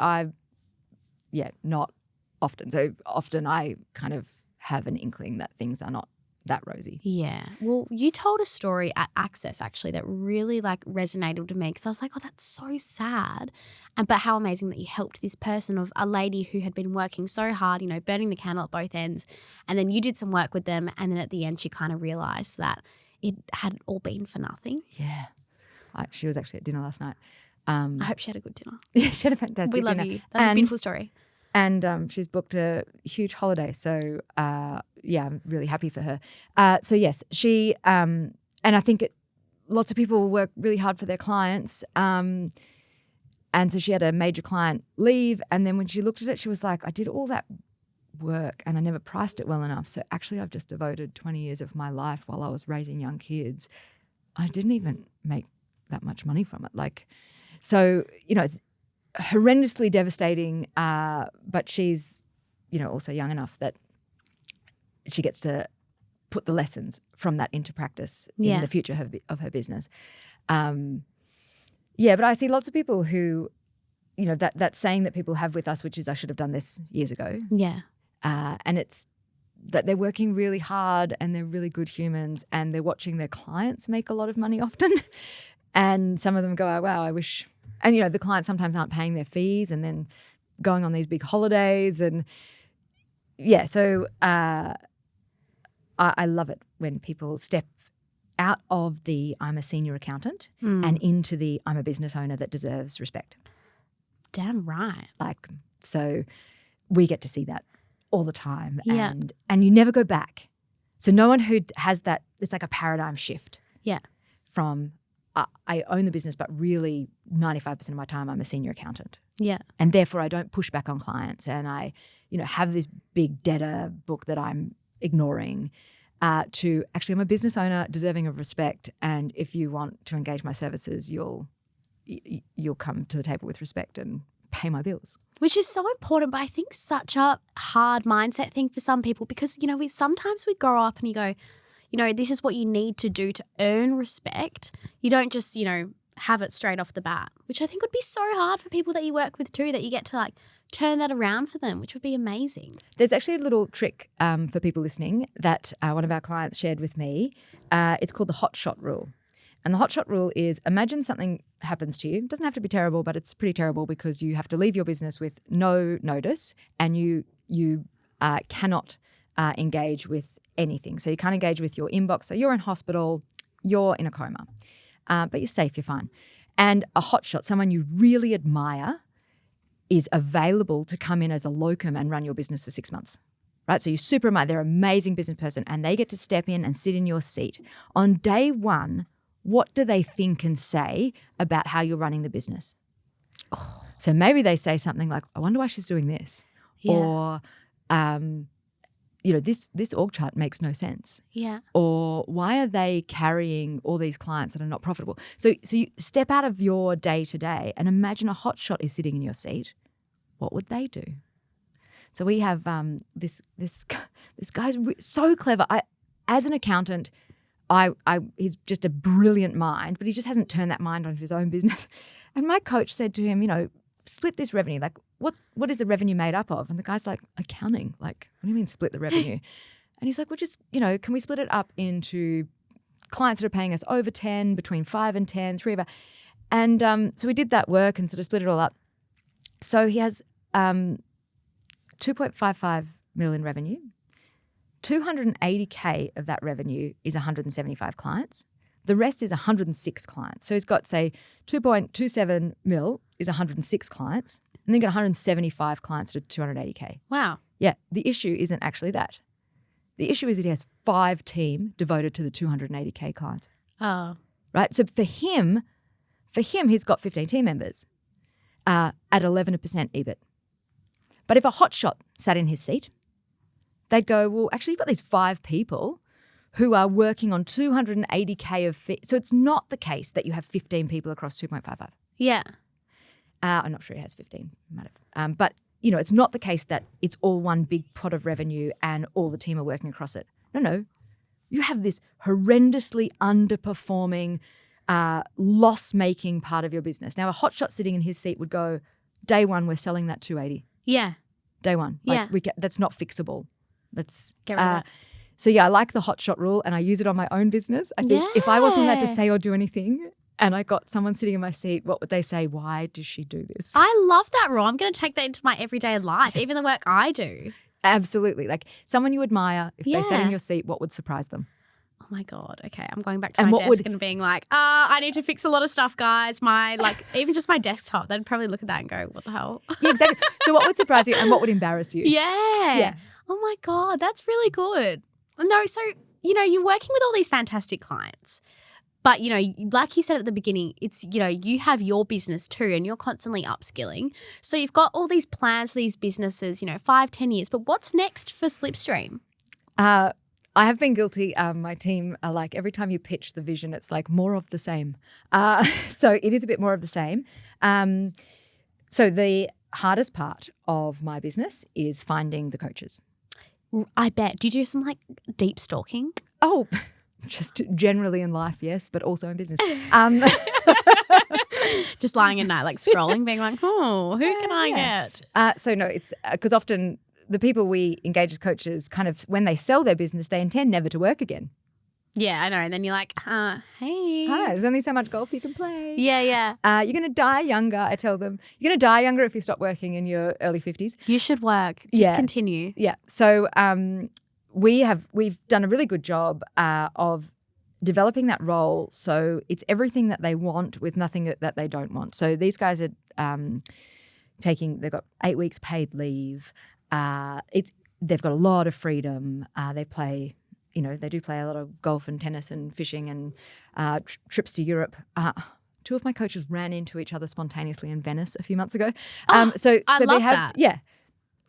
not often. So often I kind of have an inkling that things are not that rosy. Yeah. Well, you told a story at Access actually that really resonated with me, because I was like, oh, that's so sad. But how amazing that you helped this person, of a lady who had been working so hard, you know, burning the candle at both ends. And then you did some work with them. And then at the end, she kind of realized that it had all been for nothing. Yeah. She was actually at dinner last night. I hope she had a good dinner. Yeah, she had a fantastic dinner. We love you. That's a beautiful story. And she's booked a huge holiday. So, I'm really happy for her. So, yes, she and I think lots of people work really hard for their clients. And so she had a major client leave. And then when she looked at it, she was like, I did all that work and I never priced it well enough. So actually I've just devoted 20 years of my life while I was raising young kids. I didn't even make that much money from it. So, it's horrendously devastating, but she's, also young enough that she gets to put the lessons from that into practice in the future of her business. But I see lots of people who, that saying that people have with us, which is I should have done this years ago. Yeah. And it's that they're working really hard and they're really good humans and they're watching their clients make a lot of money often. And some of them go, oh, wow, I wish. And, the clients sometimes aren't paying their fees and then going on these big holidays. And so I love it when people step out of the I'm a senior accountant and into the I'm a business owner that deserves respect. Damn right. So we get to see that all the time. Yeah. And you never go back. So no one who has that, it's like a paradigm shift. Yeah. From I own the business, but really 95% of my time I'm a senior accountant. Yeah. And therefore I don't push back on clients and I, have this big debtor book that I'm ignoring. To actually I'm a business owner deserving of respect, and if you want to engage my services, you'll come to the table with respect and pay my bills. Which is so important, but I think such a hard mindset thing for some people because, sometimes we grow up and you go, this is what you need to do to earn respect. You don't just, have it straight off the bat, which I think would be so hard for people that you work with too, that you get to turn that around for them, which would be amazing. There's actually a little trick for people listening that one of our clients shared with me. It's called the hot shot rule. And the hot shot rule is imagine something happens to you. It doesn't have to be terrible, but it's pretty terrible because you have to leave your business with no notice and you cannot engage with anything. So you can't engage with your inbox. So you're in hospital, you're in a coma, but you're safe, you're fine. And a hotshot, someone you really admire, is available to come in as a locum and run your business for 6 months, right? So you super admire, they're an amazing business person and they get to step in and sit in your seat. On day one, what do they think and say about how you're running the business? Oh. So maybe they say something like, I wonder why she's doing this. Yeah. Or, this org chart makes no sense. Yeah. Or why are they carrying all these clients that are not profitable? So you step out of your day to day and imagine a hotshot is sitting in your seat. What would they do? So we have this guy's so clever. As an accountant, he's just a brilliant mind, but he just hasn't turned that mind on his own business. And my coach said to him, split this revenue. What is the revenue made up of? And the guy's like, accounting. What do you mean split the revenue? And he's like, well, just, can we split it up into clients that are paying us over 10, between 5 and 10, 3 of our. And so we did that work and sort of split it all up. So he has 2.55 million revenue. 280K of that revenue is 175 clients. The rest is 106 clients. So he's got, say, 2.27 mil is 106 clients, and then got 175 clients to 280K. Wow. Yeah, the issue isn't actually that. The issue is that he has 5 team devoted to the 280K clients. Oh. Right? So for him, he's got 15 team members at 11% EBIT. But if a hotshot sat in his seat, they'd go, well, actually, you've got these 5 people who are working on 280K of fee. So it's not the case that you have 15 people across 2.55. Yeah. I'm not sure he has 15. Might have. But, it's not the case that it's all one big pot of revenue and all the team are working across it. No. You have this horrendously underperforming, loss-making part of your business. Now, a hotshot sitting in his seat would go, day one, we're selling that 280. Yeah. Day one. Yeah. That's not fixable. Let's get rid of it. So yeah, I like the hotshot rule and I use it on my own business. I think if I wasn't allowed to say or do anything and I got someone sitting in my seat, what would they say? Why does she do this? I love that rule. I'm going to take that into my everyday life, even the work I do. Absolutely. Someone you admire, if they sat in your seat, what would surprise them? Oh my God. Okay. I'm going back to my desk and being like, I need to fix a lot of stuff, guys. Even just my desktop, they'd probably look at that and go, what the hell? Yeah, exactly. So what would surprise you and what would embarrass you? Yeah. Oh my God. That's really good. No, so, you're working with all these fantastic clients, But, you know, like you said at the beginning, it's, you know, you have your business too and you're constantly upskilling. So you've got all these plans for these businesses, you know, 5-10 years. But what's next for Slipstream? I have been guilty. My team are like, every time you pitch the vision, it's like more of the same. So it is a bit more of the same. So the hardest part of my business is finding the coaches. I bet. Do you do some like deep stalking? Oh, just generally in life, yes, but also in business. Just lying at night, like scrolling, being like, oh, who can I get? So no, it's because often the people we engage as coaches kind of, when they sell their business, they intend never to work again. Yeah, I know. And then you're like, hey. Hi, there's only so much golf you can play. Yeah. You're going to die younger, I tell them. You're going to die younger if you stop working in your early 50s. You should work. Just continue. Yeah. So we've done a really good job of developing that role so it's everything that they want with nothing that they don't want. So these guys are they've got 8 weeks paid leave. They've got a lot of freedom. They do play a lot of golf and tennis and fishing and trips to Europe. Two of my coaches ran into each other spontaneously in Venice a few months ago. I love that. Yeah.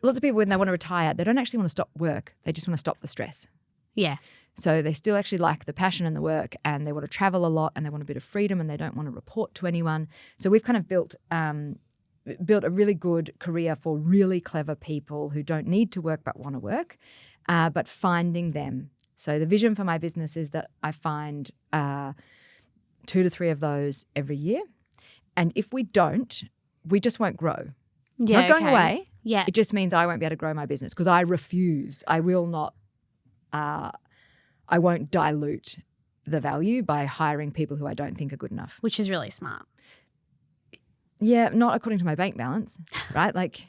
Lots of people, when they want to retire, they don't actually want to stop work. They just want to stop the stress. Yeah. So they still actually like the passion and the work, and they want to travel a lot, and they want a bit of freedom, and they don't want to report to anyone. So we've kind of built a really good career for really clever people who don't need to work but want to work, but finding them. So the vision for my business is that I find 2 to 3 of those every year. And if we don't, we just won't grow. Yeah, not going away. Yeah. It just means I won't be able to grow my business because I refuse. I will not, I won't dilute the value by hiring people who I don't think are good enough. Which is really smart. Yeah, not according to my bank balance, right? Like,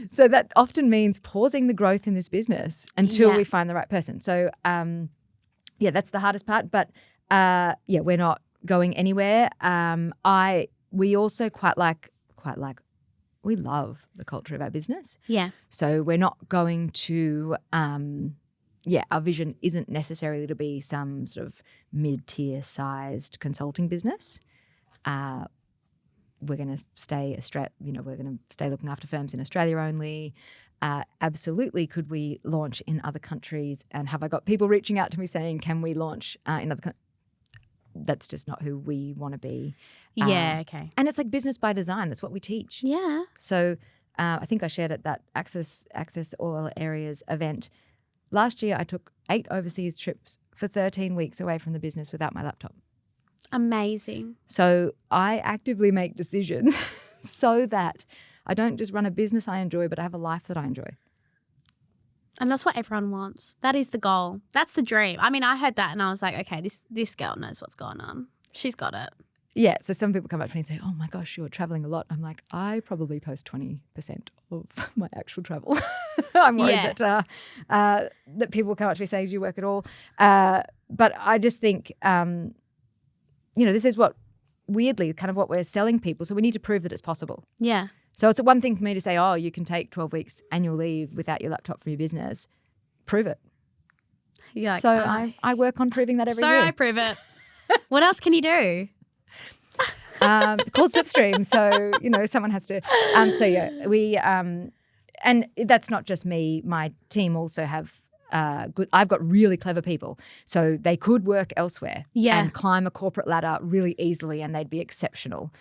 so that often means pausing the growth in this business until we find the right person. So, that's the hardest part. But we're not going anywhere. We also we love the culture of our business. Yeah. So we're not going to. Our vision isn't necessarily to be some sort of mid-tier sized consulting business. We're going to stay we're going to stay looking after firms in Australia only. Absolutely, could we launch in other countries? And have I got people reaching out to me saying, can we launch in other countries? That's just not who we want to be. Okay. And it's like business by design. That's what we teach. Yeah. So I think I shared at that Access All Areas event. Last year, I took 8 overseas trips for 13 weeks away from the business without my laptop. Amazing. So I actively make decisions so that I don't just run a business I enjoy, but I have a life that I enjoy. And that's what everyone wants. That is the goal. That's the dream. I mean, I heard that and I was like, okay, this girl knows what's going on. She's got it. Yeah. So some people come up to me and say, oh my gosh, you're traveling a lot. I'm like, I probably post 20% of my actual travel. I'm worried that people come up to me saying, do you work at all? But I just think, this is what, weirdly, kind of what we're selling people. So we need to prove that it's possible. Yeah. So it's one thing for me to say, oh, you can take 12 weeks annual leave without your laptop for your business. Prove it. You're like, so I work on proving that every year. So I prove it. What else can you do? Called Slipstream. So, someone has to. We and that's not just me. My team also have I've got really clever people. So they could work elsewhere and climb a corporate ladder really easily and they'd be exceptional.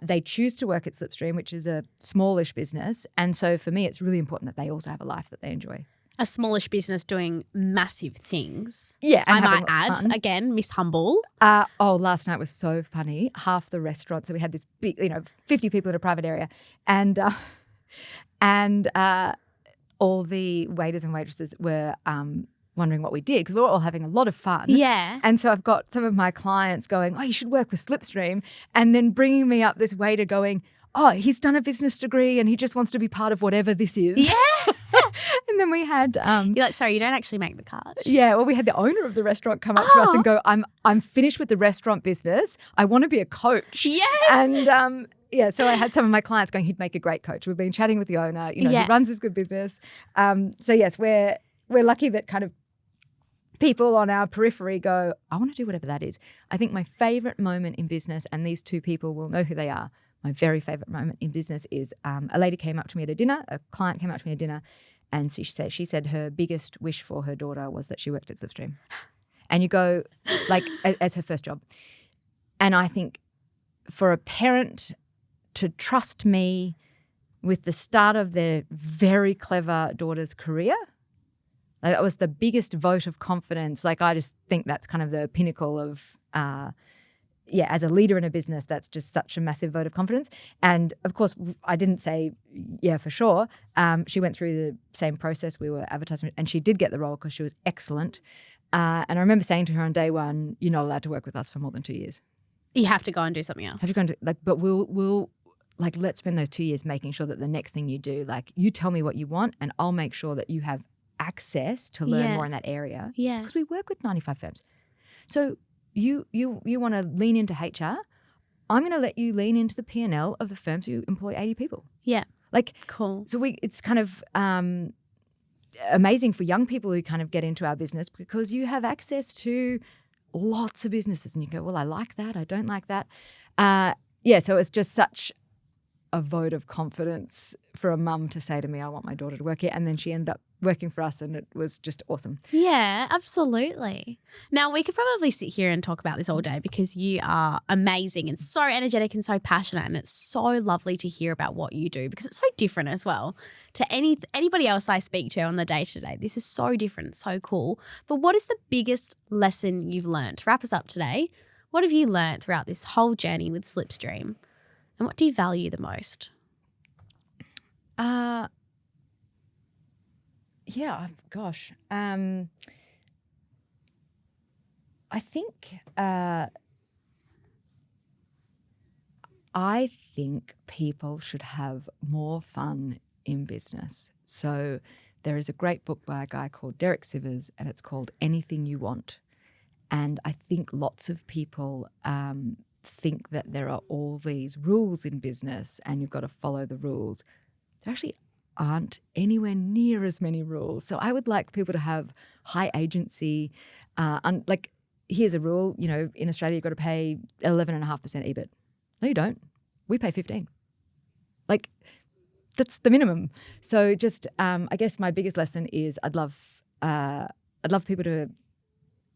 They choose to work at Slipstream, which is a smallish business. And so for me, it's really important that they also have a life that they enjoy. A smallish business doing massive things. Yeah. I might add, again, Miss Humble. Last night was so funny. Half the restaurant, so we had this big, 50 people in a private area. And all the waiters and waitresses were wondering what we did because we were all having a lot of fun. Yeah. And so I've got some of my clients going, oh, you should work with Slipstream. And then bringing me up this waiter going, oh, he's done a business degree and he just wants to be part of whatever this is. Yeah. And then we had you're like, sorry, you don't actually make the cut. Yeah, well, we had the owner of the restaurant come up to us and go, I'm finished with the restaurant business. I want to be a coach. Yes. And so I had some of my clients going, he'd make a great coach. We've been chatting with the owner, he runs this good business. So yes, we're lucky that kind of people on our periphery go, I want to do whatever that is. I think my favorite moment in business, and these two people will know who they are, my very favorite moment in business is a lady came up to me at a dinner, a client came up to me at dinner, and she said her biggest wish for her daughter was that she worked at Slipstream. And you go, like, as her first job. And I think for a parent to trust me with the start of their very clever daughter's career, like, that was the biggest vote of confidence. Like, I just think that's kind of the pinnacle of, as a leader in a business, that's just such a massive vote of confidence. And of course, I didn't say, yeah, for sure. She went through the same process. We were advertising, and she did get the role because she was excellent. And I remember saying to her on day one, you're not allowed to work with us for more than 2 years. You have to go and do something else. Have to go and do, but we'll let's spend those 2 years making sure that the next thing you do, like, you tell me what you want and I'll make sure that you have access to learn more in that area. Yeah. Because we work with 95 firms. So you want to lean into HR, I'm going to let you lean into the P&L of the firms who employ 80 people. Yeah. Like, cool. So it's kind of amazing for young people who kind of get into our business because you have access to lots of businesses and you go, well, I like that, I don't like that. So it's just such a vote of confidence for a mum to say to me, I want my daughter to work here. And then she ended up working for us and it was just awesome. Yeah, absolutely. Now, we could probably sit here and talk about this all day because you are amazing and so energetic and so passionate, and it's so lovely to hear about what you do because it's so different as well to anybody else I speak to on the day-to-day. This is so different, so cool. But what is the biggest lesson you've learned? To wrap us up today, what have you learned throughout this whole journey with Slipstream? And what do you value the most? I think people should have more fun in business. So there is a great book by a guy called Derek Sivers, and it's called Anything You Want. And I think lots of people think that there are all these rules in business and you've got to follow the rules. There actually aren't anywhere near as many rules. So I would like people to have high agency. Like, here's a rule, in Australia you've got to pay 11.5% EBIT. No, you don't. We pay 15. Like, that's the minimum. So just, I guess my biggest lesson is I'd love people to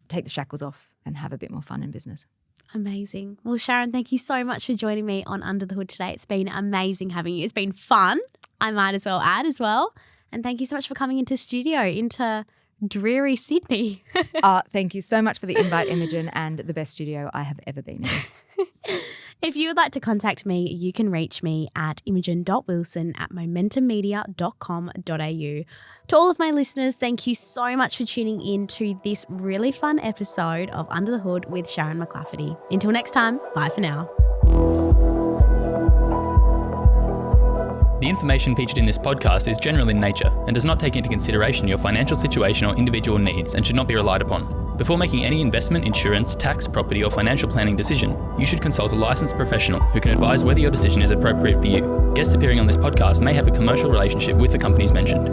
take the shackles off and have a bit more fun in business. Amazing. Well, Sharon, thank you so much for joining me on Under the Hood today. It's been amazing having you. It's been fun, I might as well add as well. And thank you so much for coming into studio, into dreary Sydney. Thank you so much for the invite, Imogen, and the best studio I have ever been in. If you would like to contact me, you can reach me at imogen.wilson@momentummedia.com.au. To all of my listeners, thank you so much for tuning in to this really fun episode of Under the Hood with Sharon McClafferty. Until next time, bye for now. The information featured in this podcast is general in nature and does not take into consideration your financial situation or individual needs and should not be relied upon. Before making any investment, insurance, tax, property or financial planning decision, you should consult a licensed professional who can advise whether your decision is appropriate for you. Guests appearing on this podcast may have a commercial relationship with the companies mentioned.